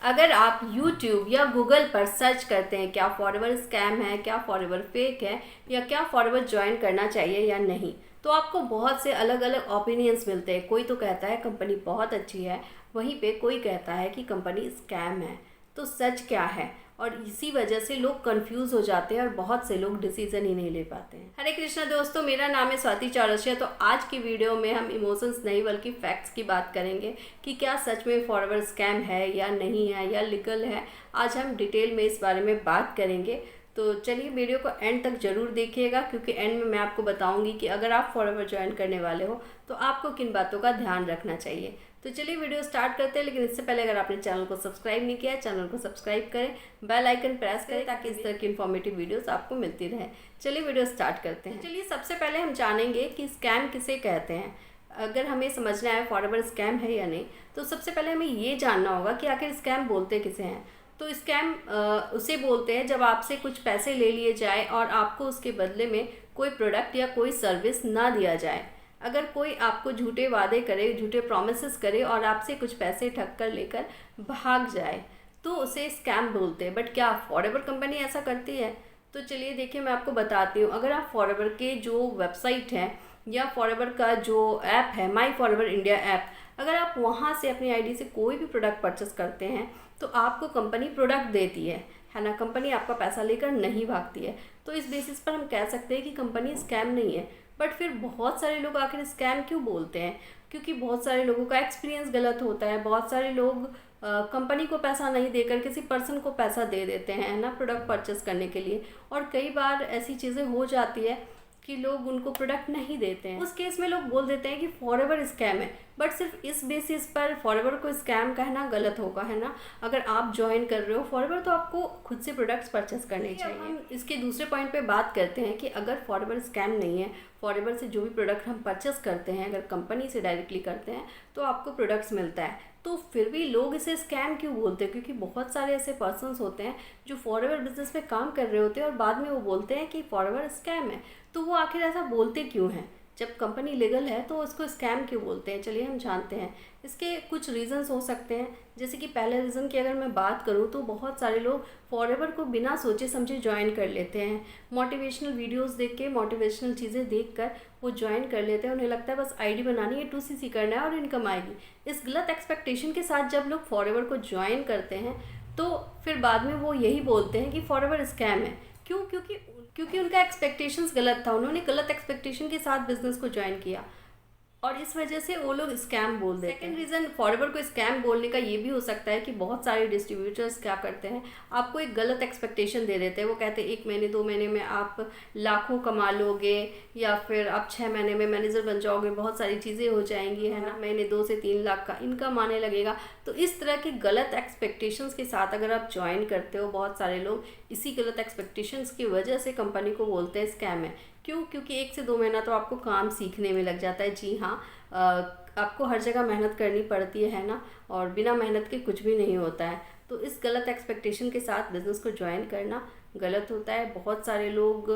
अगर आप YouTube या Google पर सर्च करते हैं क्या फॉरएवर स्कैम है, क्या फॉरएवर फेक है, या क्या फॉरएवर ज्वाइन करना चाहिए या नहीं, तो आपको बहुत से अलग अलग ओपिनियंस मिलते हैं। कोई तो कहता है कंपनी बहुत अच्छी है, वहीं पे कोई कहता है कि कंपनी स्कैम है। तो सच क्या है? और इसी वजह से लोग कंफ्यूज हो जाते हैं और बहुत से लोग डिसीजन ही नहीं ले पाते हैं। हरे कृष्णा दोस्तों, मेरा नाम है स्वाति चौरसिया। तो आज की वीडियो में हम इमोशंस नहीं बल्कि फैक्ट्स की बात करेंगे कि क्या सच में फॉरएवर स्कैम है या नहीं है या लीगल है। आज हम डिटेल में इस बारे में बात करेंगे। तो चलिए वीडियो को एंड तक ज़रूर देखिएगा, क्योंकि एंड में मैं आपको बताऊंगी कि अगर आप फॉरएवर ज्वाइन करने वाले हो तो आपको किन बातों का ध्यान रखना चाहिए। तो चलिए वीडियो स्टार्ट करते हैं, लेकिन इससे पहले अगर आपने चैनल को सब्सक्राइब नहीं किया है, चैनल को सब्सक्राइब करें, बेल आइकन प्रेस करें ताकि इस तरह की इन्फॉर्मेटिव वीडियोस आपको मिलती रहे। चलिए वीडियो स्टार्ट करते हैं। चलिए सबसे पहले हम जानेंगे कि स्कैम किसे कहते हैं। अगर हमें समझना है फॉरएवर स्कैम है या नहीं, तो सबसे पहले हमें ये जानना होगा कि आखिर स्कैम बोलते किसे हैं। तो स्कैम उसे बोलते हैं जब आपसे कुछ पैसे ले लिए जाए और आपको उसके बदले में कोई प्रोडक्ट या कोई सर्विस ना दिया जाए। अगर कोई आपको झूठे वादे करे, झूठे प्रोमिसेस करे और आपसे कुछ पैसे ठग कर लेकर भाग जाए, तो उसे स्कैम बोलते हैं। बट क्या फॉरएवर कंपनी ऐसा करती है? तो चलिए देखिए, मैं आपको बताती हूँ। अगर आप फॉरएवर के जो वेबसाइट है या फॉरएवर का जो ऐप है, माई फॉरएवर इंडिया ऐप, अगर आप वहाँ से अपनी आईडी से कोई भी प्रोडक्ट परचेस करते हैं तो आपको कंपनी प्रोडक्ट देती है ना। कंपनी आपका पैसा लेकर नहीं भागती है। तो इस बेसिस पर हम कह सकते हैं कि कंपनी स्कैम नहीं है। बट फिर बहुत सारे लोग आखिर स्कैम क्यों बोलते हैं? क्योंकि बहुत सारे लोगों का एक्सपीरियंस गलत होता है। बहुत सारे लोग कंपनी को पैसा नहीं देकर किसी पर्सन को पैसा दे देते हैं, है ना, प्रोडक्ट परचेस करने के लिए। और कई बार ऐसी चीज़ें हो जाती है कि लोग उनको प्रोडक्ट नहीं देते हैं। उस केस में लोग बोल देते हैं कि फॉरएवर स्कैम है। बट सिर्फ इस बेसिस पर फॉरएवर को स्कैम कहना गलत होगा, है ना। अगर आप ज्वाइन कर रहे हो फॉरएवर तो आपको खुद से प्रोडक्ट्स परचेस करने चाहिए। हम इसके दूसरे पॉइंट पे बात करते हैं कि अगर फॉरएवर स्कैम नहीं है, फॉरएवर से जो भी प्रोडक्ट हम परचेस करते हैं अगर कंपनी से डायरेक्टली करते हैं तो आपको प्रोडक्ट्स मिलता है, तो फिर भी लोग इसे स्कैम क्यों बोलते हैं? क्योंकि बहुत सारे ऐसे पर्सन्स होते हैं जो फॉरएवर बिजनेस में काम कर रहे होते हैं और बाद में वो बोलते हैं कि फॉरएवर स्कैम है। तो वो आखिर ऐसा बोलते क्यों हैं? जब कंपनी लीगल है तो उसको स्कैम क्यों बोलते हैं? चलिए हम जानते हैं। इसके कुछ रीज़न्स हो सकते हैं। जैसे कि पहले रीज़न की अगर मैं बात करूँ तो बहुत सारे लोग फॉरएवर को बिना सोचे समझे ज्वाइन कर लेते हैं। मोटिवेशनल वीडियोस देख के, मोटिवेशनल चीज़ें देखकर वो ज्वाइन कर लेते हैं। उन्हें लगता है बस आईडी बनानी है, 2cc करना है और इनकम आएगी। इस गलत एक्सपेक्टेशन के साथ जब लोग फॉरएवर को ज्वाइन करते हैं तो फिर बाद में वो यही बोलते हैं कि फॉरएवर स्कैम है। क्यों? क्योंकि उनका एक्सपेक्टेशंस गलत था। उन्होंने गलत एक्सपेक्टेशन के साथ बिजनेस को ज्वाइन किया और इस वजह से वो लोग स्कैम बोल देते हैं। सेकंड रीज़न फॉरएवर को स्कैम बोलने का ये भी हो सकता है कि बहुत सारे डिस्ट्रीब्यूटर्स क्या करते हैं, आपको एक गलत एक्सपेक्टेशन दे देते हैं। वो कहते हैं 1 महीने 2 महीने में आप लाखों कमा लोगे, या फिर आप 6 महीने में मैनेजर बन जाओगे, बहुत सारी चीज़ें हो जाएंगी, है ना, महीने 2 से 3 लाख का इनकम आने लगेगा। तो इस तरह के गलत एक्सपेक्टेशंस के साथ अगर आप ज्वाइन करते हो, बहुत सारे लोग इसी गलत एक्सपेक्टेशंस की वजह से कंपनी को बोलते हैं स्कैम है। क्यों? क्योंकि 1 से 2 महीना तो आपको काम सीखने में लग जाता है। जी हाँ, आपको हर जगह मेहनत करनी पड़ती है ना, और बिना मेहनत के कुछ भी नहीं होता है। तो इस गलत एक्सपेक्टेशन के साथ बिज़नेस को ज्वाइन करना गलत होता है। बहुत सारे लोग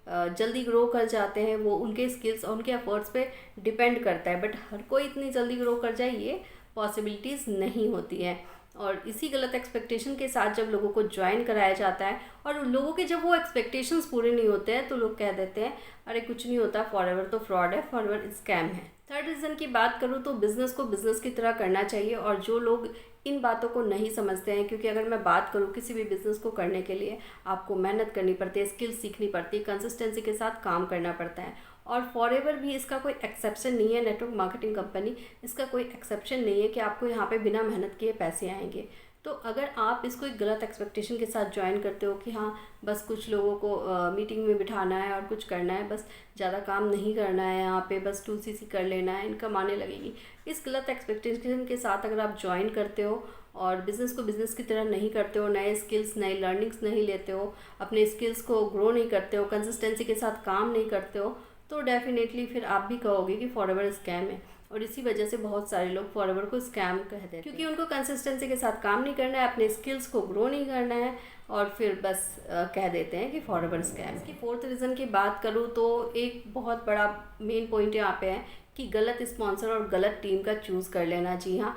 जल्दी ग्रो कर जाते हैं, वो उनके स्किल्स और उनके एफर्ट्स पे डिपेंड करता है। बट हर कोई इतनी जल्दी ग्रो कर जाए ये पॉसिबिलिटीज़ नहीं होती है। और इसी गलत एक्सपेक्टेशन के साथ जब लोगों को ज्वाइन कराया जाता है और उन लोगों के जब वो एक्सपेक्टेशंस पूरे नहीं होते हैं तो लोग कह देते हैं अरे कुछ नहीं होता, फॉरएवर तो फ्रॉड है, फॉरएवर स्कैम है। थर्ड रीज़न की बात करूँ तो बिज़नेस को बिज़नेस की तरह करना चाहिए। और जो लोग इन बातों को नहीं समझते हैं, क्योंकि अगर मैं बात करूँ किसी भी बिज़नेस को करने के लिए आपको मेहनत करनी पड़ती है, स्किल्स सीखनी पड़ती है, कंसिस्टेंसी के साथ काम करना पड़ता है। और फॉरएवर भी इसका कोई एक्सेप्शन नहीं है। नेटवर्क मार्केटिंग कंपनी इसका कोई एक्सेप्शन नहीं है कि आपको यहाँ पे बिना मेहनत किए पैसे आएंगे। तो अगर आप इसको एक गलत एक्सपेक्टेशन के साथ ज्वाइन करते हो कि हाँ बस कुछ लोगों को मीटिंग में बिठाना है और कुछ करना है, बस ज़्यादा काम नहीं करना है, यहाँ पे बस 2cc कर लेना है, इनकम आने लगेगी, इस गलत एक्सपेक्टेशन के साथ अगर आप ज्वाइन करते हो और बिज़नेस को बिज़नेस की तरह नहीं करते हो, नए स्किल्स नई लर्निंग्स नहीं लेते हो, अपने स्किल्स को ग्रो नहीं करते हो, कंसिस्टेंसी के साथ काम नहीं करते हो, तो डेफिनेटली फिर आप भी कहोगे कि फॉरएवर स्कैम है। और इसी वजह से बहुत सारे लोग फॉरएवर को स्कैम कह देते हैं, क्योंकि उनको कंसिस्टेंसी के साथ काम नहीं करना है, अपने स्किल्स को ग्रो नहीं करना है, और फिर बस कह देते हैं कि फॉरएवर स्कैम। इसकी फोर्थ रीज़न की बात करूँ तो एक बहुत बड़ा मेन पॉइंट यहाँ पे है कि गलत स्पॉन्सर और गलत टीम का चूज़ कर लेना। जी हाँ,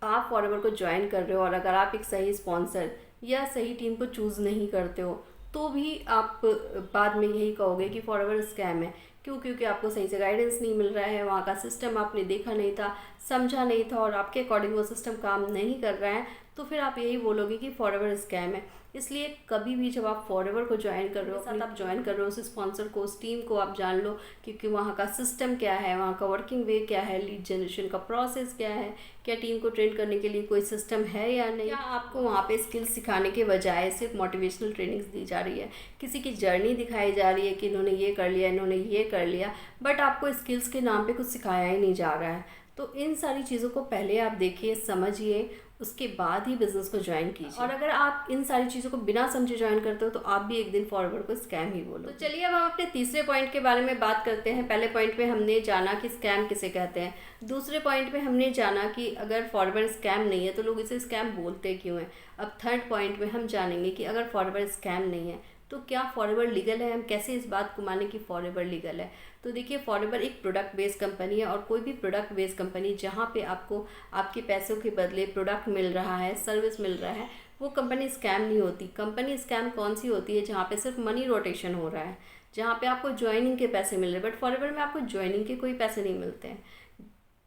आप फॉरएवर को ज्वाइन कर रहे हो और अगर आप एक सही स्पॉन्सर या सही टीम को चूज़ नहीं करते हो तो भी आप बाद में यही कहोगे कि फॉरएवर स्कैम है। क्यों? क्योंकि आपको सही से गाइडेंस नहीं मिल रहा है, वहाँ का सिस्टम आपने देखा नहीं था, समझा नहीं था और आपके अकॉर्डिंग वो सिस्टम काम नहीं कर रहा है, तो फिर आप यही बोलोगे कि फॉरएवर स्कैम है। इसलिए कभी भी जब आप फॉरएवर को ज्वाइन कर रहे हो, साथ आप ज्वाइन कर रहे हो उस स्पॉन्सर को, उस टीम को आप जान लो क्योंकि वहाँ का सिस्टम क्या है, वहाँ का वर्किंग वे क्या है, लीड जनरेशन का प्रोसेस क्या है, क्या टीम को ट्रेन करने के लिए कोई सिस्टम है या नहीं, या आपको वहाँ पे स्किल्स सिखाने के बजाय सिर्फ मोटिवेशनल ट्रेनिंग्स दी जा रही है, किसी की जर्नी दिखाई जा रही है कि इन्होंने ये कर लिया, इन्होंने ये कर लिया, बट आपको स्किल्स के नाम पे कुछ सिखाया ही नहीं जा रहा है। तो इन सारी चीज़ों को पहले आप देखिए, समझिए, उसके बाद ही बिज़नेस को ज्वाइन कीजिए। और अगर आप इन सारी चीज़ों को बिना समझे ज्वाइन करते हो तो आप भी एक दिन फॉरएवर को स्कैम ही बोलो। तो चलिए अब हम अपने तीसरे पॉइंट के बारे में बात करते हैं। पहले पॉइंट पे हमने जाना कि स्कैम किसे कहते हैं, दूसरे पॉइंट पे हमने जाना कि अगर फॉरएवर स्कैम नहीं है तो लोग इसे स्कैम बोलते क्यों हैं। अब थर्ड पॉइंट में हम जानेंगे कि अगर फॉरएवर स्कैम नहीं है तो क्या फॉरएवर लीगल है, हम कैसे इस बात को माने कि फॉरएवर लीगल है। तो देखिए, फॉरएवर एक प्रोडक्ट बेस्ड कंपनी है और कोई भी प्रोडक्ट बेस्ड कंपनी जहाँ पे आपको आपके पैसों के बदले प्रोडक्ट मिल रहा है, सर्विस मिल रहा है, वो कंपनी स्कैम नहीं होती। कंपनी स्कैम कौन सी होती है? जहाँ पे सिर्फ मनी रोटेशन हो रहा है, जहाँ पे आपको ज्वाइनिंग के पैसे मिल रहे हैं। बट फॉरएवर में आपको ज्वाइनिंग के कोई पैसे नहीं मिलते हैं।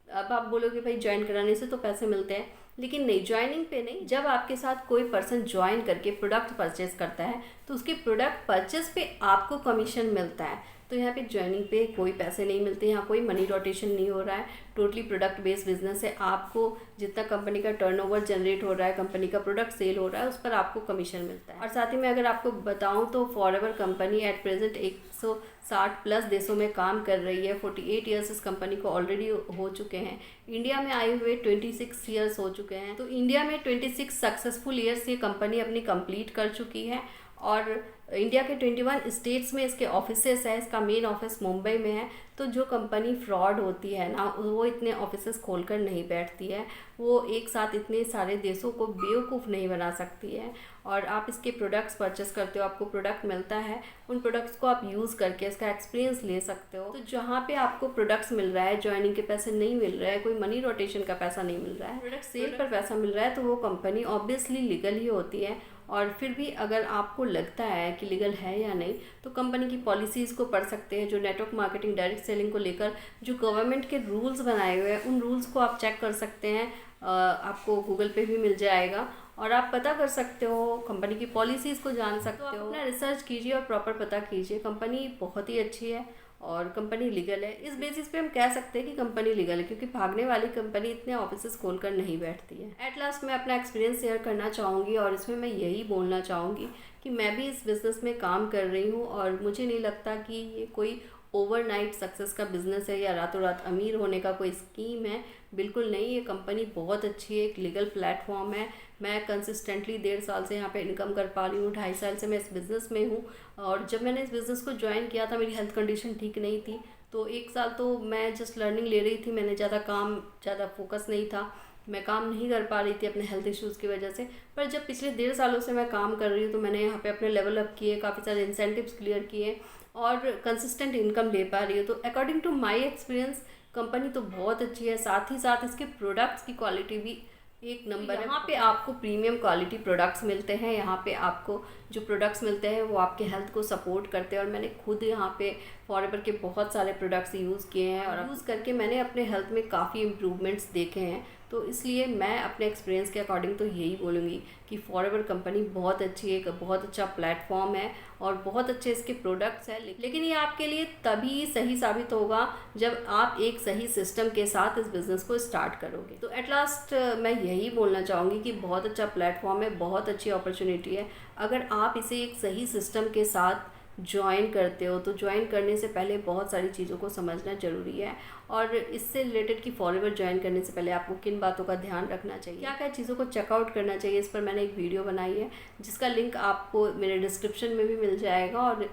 अब आप बोलोगे भाई ज्वाइन कराने से तो पैसे मिलते हैं, लेकिन नहीं, ज्वाइनिंग पे नहीं। जब आपके साथ कोई पर्सन ज्वाइन करके प्रोडक्ट परचेज करता है तो उसके प्रोडक्ट परचेज पे आपको कमीशन मिलता है। तो यहाँ पे ज्वाइनिंग पे कोई पैसे नहीं मिलते, यहाँ कोई मनी रोटेशन नहीं हो रहा है, टोटली प्रोडक्ट बेस्ड बिजनेस है। आपको जितना कंपनी का टर्नओवर जनरेट हो रहा है, कंपनी का प्रोडक्ट सेल हो रहा है, उस पर आपको कमीशन मिलता है। और साथ ही में अगर आपको बताऊँ तो forever company at present 160 plus देशों में काम कर रही है। 48 ईयर्स इस कंपनी को ऑलरेडी हो चुके हैं। इंडिया में आए हुए 26 ईयर्स हो चुके हैं। तो इंडिया में 26 सक्सेसफुल ईयर्स ये कंपनी अपनी कंप्लीट कर चुकी है और इंडिया के 21 स्टेट्स में इसके ऑफिसेस है। इसका मेन ऑफिस मुंबई में है। तो जो कंपनी फ्रॉड होती है ना, वो इतने ऑफिसेस खोलकर नहीं बैठती है, वो एक साथ इतने सारे देशों को बेवकूफ़ नहीं बना सकती है। और आप इसके प्रोडक्ट्स परचेस करते हो, आपको प्रोडक्ट मिलता है, उन प्रोडक्ट्स को आप यूज़ करके इसका एक्सपीरियंस ले सकते हो। तो जहाँ पे आपको प्रोडक्ट्स मिल रहा है, ज्वाइनिंग के पैसे नहीं मिल रहे हैं, कोई मनी रोटेशन का पैसा नहीं मिल रहा है, प्रोडक्ट सेल पर पैसा मिल रहा है, तो वो कंपनी ऑब्वियसली लीगल ही होती है। और फिर भी अगर आपको लगता है कि लीगल है या नहीं, तो कंपनी की पॉलिसीज़ को पढ़ सकते हैं। जो नेटवर्क मार्केटिंग, डायरेक्ट सेलिंग को लेकर जो गवर्नमेंट के रूल्स बनाए हुए हैं, उन रूल्स को आप चेक कर सकते हैं। आपको गूगल पे भी मिल जाएगा और आप पता कर सकते हो, कंपनी की पॉलिसीज़ को जान सकते हो। अपना रिसर्च कीजिए और प्रॉपर पता कीजिए। कंपनी बहुत ही अच्छी है और कंपनी लीगल है। इस बेसिस पे हम कह सकते हैं कि कंपनी लीगल है, क्योंकि भागने वाली कंपनी इतने ऑफिसेस खोलकर नहीं बैठती है। एट लास्ट मैं अपना एक्सपीरियंस शेयर करना चाहूँगी और इसमें मैं यही बोलना चाहूँगी कि मैं भी इस बिज़नेस में काम कर रही हूँ और मुझे नहीं लगता कि ये कोई ओवरनाइट सक्सेस का बिज़नेस है या रातों रात अमीर होने का कोई स्कीम है। बिल्कुल नहीं, ये कंपनी बहुत अच्छी है, एक लीगल प्लेटफॉर्म है। मैं कंसिस्टेंटली 1.5 साल से यहाँ पे इनकम कर पा रही हूँ, 2.5 साल से मैं इस बिज़नेस में हूँ। और जब मैंने इस बिज़नेस को ज्वाइन किया था, मेरी हेल्थ कंडीशन ठीक नहीं थी, तो 1 साल तो मैं जस्ट लर्निंग ले रही थी। मैंने ज़्यादा फोकस नहीं था, मैं काम नहीं कर पा रही थी अपने हेल्थ इश्यूज़ की वजह से। पर जब पिछले 1.5 सालों से मैं काम कर रही हूँ तो मैंने यहाँ पे अपने लेवल अप किए, काफ़ी सारे इंसेंटिव्स क्लियर किए और कंसिस्टेंट इनकम ले पा रही हूँ। तो according to my experience company तो बहुत अच्छी है, साथ ही साथ इसके प्रोडक्ट्स की क्वालिटी भी एक नंबर है। यहाँ पे आपको प्रीमियम क्वालिटी प्रोडक्ट्स मिलते हैं। यहाँ पे आपको जो प्रोडक्ट्स मिलते हैं वो आपके हेल्थ को सपोर्ट करते हैं और मैंने खुद यहाँ पे फॉरएवर के बहुत सारे प्रोडक्ट्स यूज़ किए हैं और यूज़ करके मैंने अपने हेल्थ में काफ़ी इम्प्रूवमेंट्स देखे हैं। तो इसलिए मैं अपने एक्सपीरियंस के अकॉर्डिंग तो यही बोलूँगी कि फॉरएवर कंपनी बहुत अच्छी है, बहुत अच्छा प्लेटफॉर्म है और बहुत अच्छे इसके प्रोडक्ट्स हैं। लेकिन ये आपके लिए तभी सही साबित होगा जब आप एक सही सिस्टम के साथ इस बिज़नेस को स्टार्ट करोगे। तो एट लास्ट मैं यही बोलना चाहूँगी कि बहुत अच्छा प्लेटफॉर्म है, बहुत अच्छी अपॉर्चुनिटी है। अगर आप इसे एक सही सिस्टम के साथ ज्वाइन करते हो तो ज्वाइन करने से पहले बहुत सारी चीज़ों को समझना ज़रूरी है। और इससे रिलेटेड कि फॉरएवर ज्वाइन करने से पहले आपको किन बातों का ध्यान रखना चाहिए, क्या क्या चीज़ों को चेकआउट करना चाहिए, इस पर मैंने एक वीडियो बनाई है जिसका लिंक आपको मेरे डिस्क्रिप्शन में भी मिल जाएगा और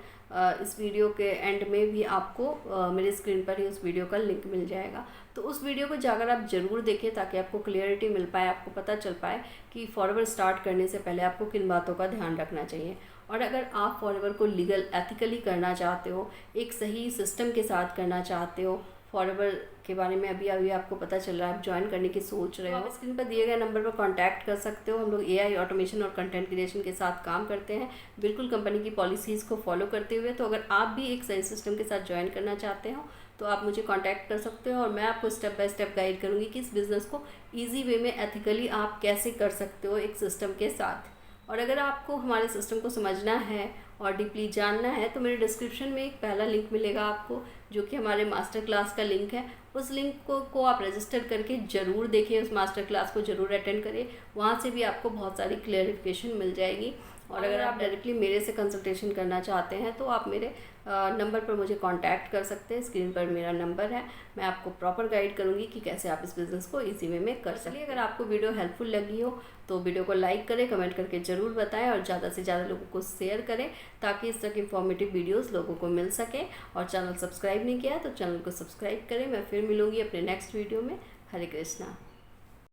इस वीडियो के एंड में भी आपको मेरे स्क्रीन पर ही उस वीडियो का लिंक मिल जाएगा। तो उस वीडियो को जाकर आप ज़रूर देखें ताकि आपको क्लियरिटी मिल पाए, आपको पता चल पाए कि फॉरएवर स्टार्ट करने से पहले आपको किन बातों का ध्यान रखना चाहिए। और अगर आप फॉरएवर को लीगल एथिकली करना चाहते हो, एक सही सिस्टम के साथ करना चाहते हो, फॉरएवर के बारे में अभी अभी आपको पता चल रहा है, आप ज्वाइन करने की सोच रहे हो, आप स्क्रीन पर दिए गए नंबर पर कांटेक्ट कर सकते हो। हम लोग एआई ऑटोमेशन और कंटेंट क्रिएशन के साथ काम करते हैं, बिल्कुल कंपनी की पॉलिसीज़ को फॉलो करते हुए। तो अगर आप भी एक सही सिस्टम के साथ ज्वाइन करना चाहते हो तो आप मुझे कांटेक्ट कर सकते हो और मैं आपको स्टेप बाय स्टेप गाइड करूँगी कि इस बिज़नेस को ईजी वे में एथिकली आप कैसे कर सकते हो एक सिस्टम के साथ। और अगर आपको हमारे सिस्टम को समझना है और डीपली जानना है तो मेरे डिस्क्रिप्शन में एक पहला लिंक मिलेगा आपको, जो कि हमारे मास्टर क्लास का लिंक है। उस लिंक को आप रजिस्टर करके ज़रूर देखिए, उस मास्टर क्लास को ज़रूर अटेंड करिए, वहाँ से भी आपको बहुत सारी क्लेरिफिकेशन मिल जाएगी। और अगर आप डायरेक्टली मेरे से कंसल्टेशन करना चाहते हैं तो आप मेरे नंबर पर मुझे कांटेक्ट कर सकते हैं। स्क्रीन पर मेरा नंबर है, मैं आपको प्रॉपर गाइड करूंगी कि कैसे आप इस बिज़नेस को इजी वे में कर सकते हैं। अगर आपको वीडियो हेल्पफुल लगी हो तो वीडियो को लाइक करें, कमेंट करके ज़रूर बताएं और ज़्यादा से ज़्यादा लोगों को शेयर करें ताकि इस तरह की इंफॉर्मेटिव वीडियोज़ लोगों को मिल सके। और चैनल सब्सक्राइब नहीं किया तो चैनल को सब्सक्राइब करें। मैं फिर मिलूँगी अपने नेक्स्ट वीडियो में। हरे कृष्णा।